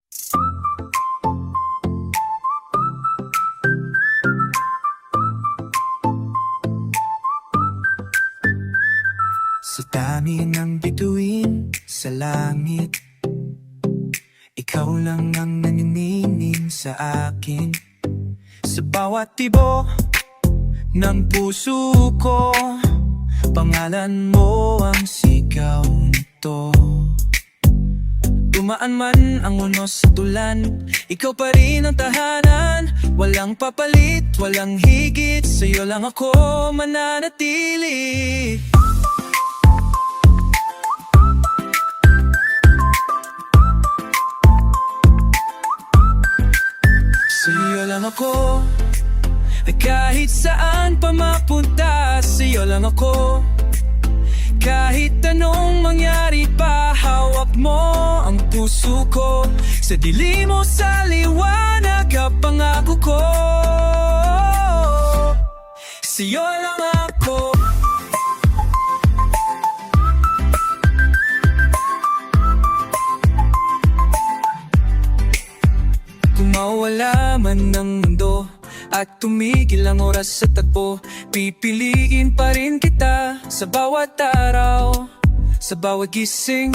Sa dami ng bituin sa langit, ikaw lang ang naninining sa akin. Sa bawat tibo ng puso ko, pangalan mo ang sigaw nito. Dumaan man ang unos sa tulan, ikaw pa rin ang tahanan. Walang papalit, walang higit, sa'yo lang ako mananatili. Sa'yo lang ako, kahit saan pa mapunta. Sa'yo lang ako, kahit anong mangyari pa. Hawak mo ang puso ko, sa dilim mo sa liwanag ang pangako ko. Sa'yo lang ako. Kung mawala man ng mundo at tumigil ang oras sa tagpo, pipiliin pa rin kita sa bawat araw, sa bawat gising.